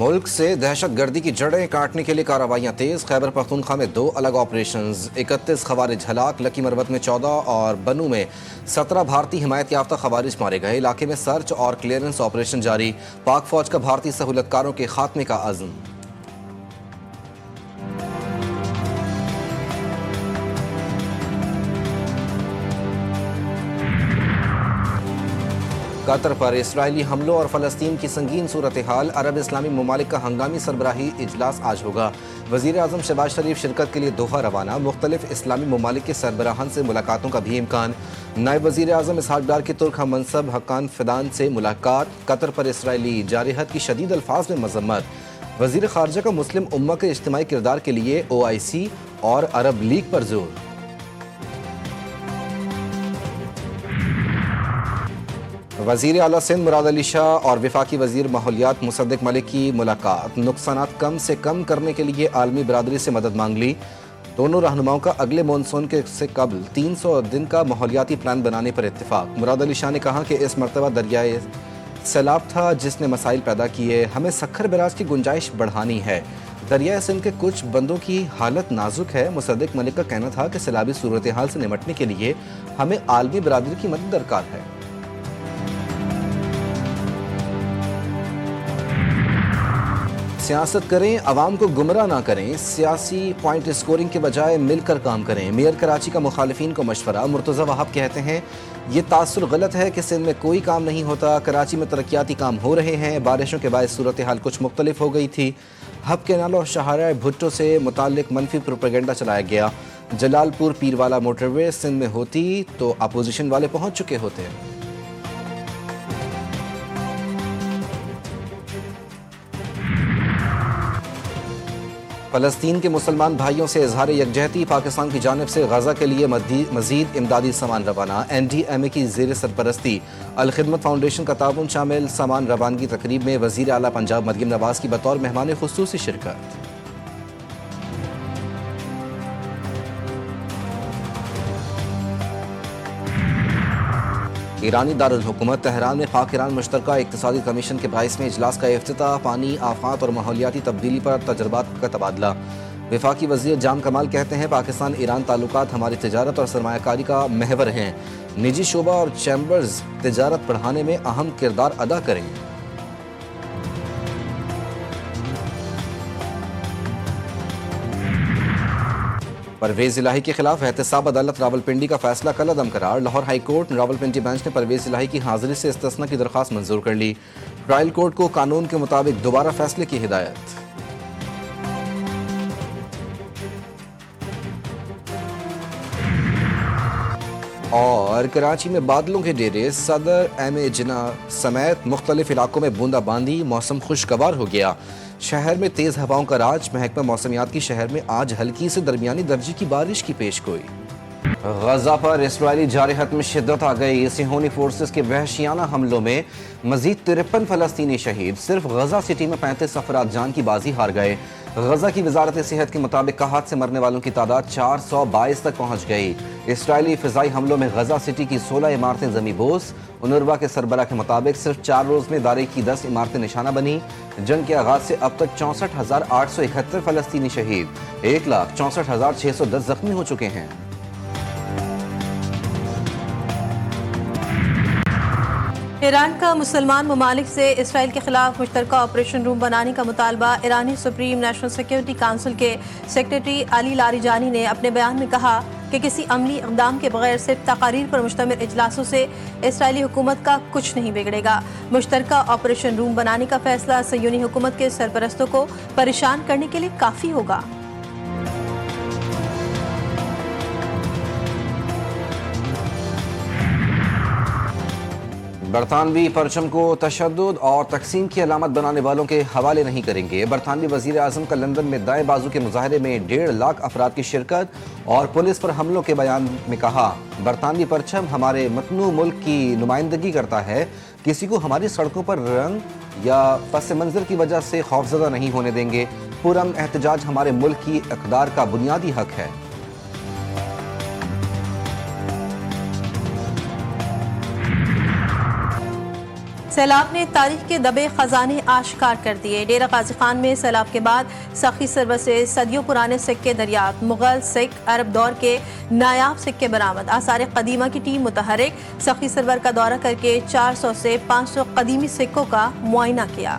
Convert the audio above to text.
मुल्क से दहशत गर्दी की जड़ें काटने के लिए कार्रवाइयां तेज। खैबर पख्तूनख्वा में 2 अलग ऑपरेशंस, 31 खवारिज हलाक, लकी मरबत में 14 और बनू में 17 भारतीय हिमायत याफ्ता खवारिज मारे गए। इलाके में सर्च और क्लियरेंस ऑपरेशन जारी। पाक फौज का भारतीय सहूलतकारों के खात्मे का अज़्म। कतर पर इसराइली हमलों और फ़लस्तीन की संगीन सूरत हाल। अरब इस्लामी ममालिक का हंगामी सरबराही इजलास आज होगा। वज़ीर आज़म शहबाज शरीफ शिरकत के लिए दोहा रवाना। मुख्तलिफ इस्लामी ममालिक के सरबराहान से मुलाकातों का भी इम्कान। नायब वज़ीर आज़म इसहाक डार की तुर्क हम मनसब हक्कान फिदान से मुलाकात। कतर पर इसराइली जारहत की शदीद अल्फाज में मजम्मत। वज़ीर ख़ारजा का मुस्लिम उम्मा के इज्तिमाई किरदार के लिए OIC और अरब लीग पर जोर। वज़ीर आला सिंध मुराद अली शाह और वफाकी वज़ीर माहौलियात मुसद्दिक मलिक की मुलाकात। नुकसानात कम से कम करने के लिए आलमी बरादरी से मदद मांग ली। दोनों रहनुमाओं का अगले मानसून के से कबल 300 दिन का माहौलियाती प्लान बनाने पर इत्तेफाक। मुराद अली शाह ने कहा कि इस मरतबा दरियाए सैलाब था जिसने मसाइल पैदा किए। हमें सखर बराज की गुंजाइश बढ़ानी है। दरियाए सिंध के कुछ बंदों की हालत नाजुक है। मुसद्दिक मलिक का कहना था कि सैलाबी सूरत हाल से निमटने के लिए हमें आलमी बरादरी की मदद दरकार है। सियासत करें, आवाम को गुमराह ना करें। सियासी पॉइंट स्कोरिंग के बजाय मिलकर काम करें। मेयर कराची का मुखालिफिन को मशवरा। मुर्तज़ा वहाब कहते हैं ये तासुर गलत है कि सिंध में कोई काम नहीं होता। कराची में तरक्याती काम हो रहे हैं। बारिशों के बाद सूरत हाल कुछ मुख्तलिफ हो गई थी। हब कैनाल और शहारा भुट्टो से मुताल्लिक मनफी प्रोपेगेंडा चलाया गया। जलालपुर पीरवाला मोटरवे सिंध में होती तो अपोजिशन वाले पहुंच चुके होते। फ़लस्तीन के मुसलमान भाइयों से इजहार यकजहती। पाकिस्तान की जानिब से गजा के लिए मजीद इमदादी सामान रवाना। NDMA की ज़ेर सरपरस्ती अल खिदमत फाउंडेशन का ताउन शामिल। सामान रवानगी तकरीब में वज़ीर आला पंजाब मरियम नवाज की बतौर मेहमान खुसूसी शिरकत। ईरानी दारुल हुकूमत तेहरान में पाक ईरान मुश्तरका इक़्तिसादी कमीशन के 22वें इजलास का इफ्तिताह। पानी, आफात और माहौलियाती तब्दीली पर तजर्बात का तबादला। वफाकी वज़ीर जाम कमाल कहते हैं पाकिस्तान ईरान ताल्लुकात हमारी तिजारत और सरमायाकारी का महवर हैं। निजी शोबा और चैम्बर्स तिजारत बढ़ाने में अहम किरदार अदा करें। परवेज़ इलाही के खिलाफ एहतसाब अदालत रावलपिंडी का फैसला कल अदम करार। Lahore high court Rawalpindi bench ने परवेज़ इलाही की हाजिरी से इस्तिस्ना की दरख्वास्त मंजूर कर ली। ट्रायल कोर्ट को कानून के मुताबिक दोबारा फैसले की हिदायत। और कराची में बादलों के डेरे। सदर MA जिन्ना समेत मुख्तलिफ इलाकों में बूंदाबांदी। मौसम खुशगवार हो गया। शहर में तेज़ हवाओं का राज। महकमा मौसमियात की शहर में आज हल्की से दरमियानी दर्जे की बारिश की पेशगोई। गजा पर इसराइली जारहत में शिद्दत आ गई। सिहोनी फोर्सेस के वहशियाना हमलों में मजीद 53 फ़लस्तीनी शहीद। सिर्फ गजा सिटी में 35 अफराद जान की बाजी हार गए। गजा की वजारत सेहत के मुताबिक कहत से मरने वालों की तादाद 422 तक पहुँच गई। इसराइली फ़िज़ाई हमलों में गजा सिटी की 16 इमारतें ज़मीबोस। उनरवा के सरबरा के मुताबिक सिर्फ 4 रोज़ में दारे की 10 इमारतें निशाना बनी। जंग के आगाज़ से अब तक 64,871 फ़लस्तीनी शहीद, 1,64,610 जख्मी हो चुके हैं। ईरान का मुसलमान ममालिक से इसराइल के खिलाफ मुश्तरका ऑपरेशन रूम बनाने का मुतालबा। ईरानी सुप्रीम नेशनल सिक्योरिटी काउंसिल के सेक्रेटरी अली लारिजानी ने अपने बयान में कहा कि किसी अमली इक़दाम के बगैर सिर्फ तकारीर पर मुश्तमिल इजलासों से इसराइली हुकूमत का कुछ नहीं बिगड़ेगा। मुश्तरका ऑपरेशन रूम बनाने का फैसला सयूनी हुकूमत के सरपरस्तों को परेशान करने के लिए काफ़ी होगा। बरतानवी परचम को तशद्दुद और तकसीम की अलामत बनाने वालों के हवाले नहीं करेंगे। बरतानवी वज़ीर आज़म का लंदन में दाएं बाजू के मुजाहरे में 1.5 लाख अफराद की शिरकत और पुलिस पर हमलों के बयान में कहा बरतानवी परचम हमारे मतनू मुल्क की नुमाइंदगी करता है। किसी को हमारी सड़कों पर रंग या पस मंज़र की वजह से खौफज़दा नहीं होने देंगे। पुरअमन एहतजाज हमारे मुल्क की इक़दार का बुनियादी हक है। سیلاب نے تاریخ کے دبے خزانے آشکار کر دیے۔ ڈیرہ غازی خان میں سیلاب کے بعد سخی سرور سے صدیوں پرانے سکے دریافت، مغل، سکھ، عرب دور کے نایاب سکے برآمد۔ آثار قدیمہ کی ٹیم متحرک، سخی سرور کا دورہ کر کے 400 سے 500 قدیمی سکوں کا معائنہ کیا۔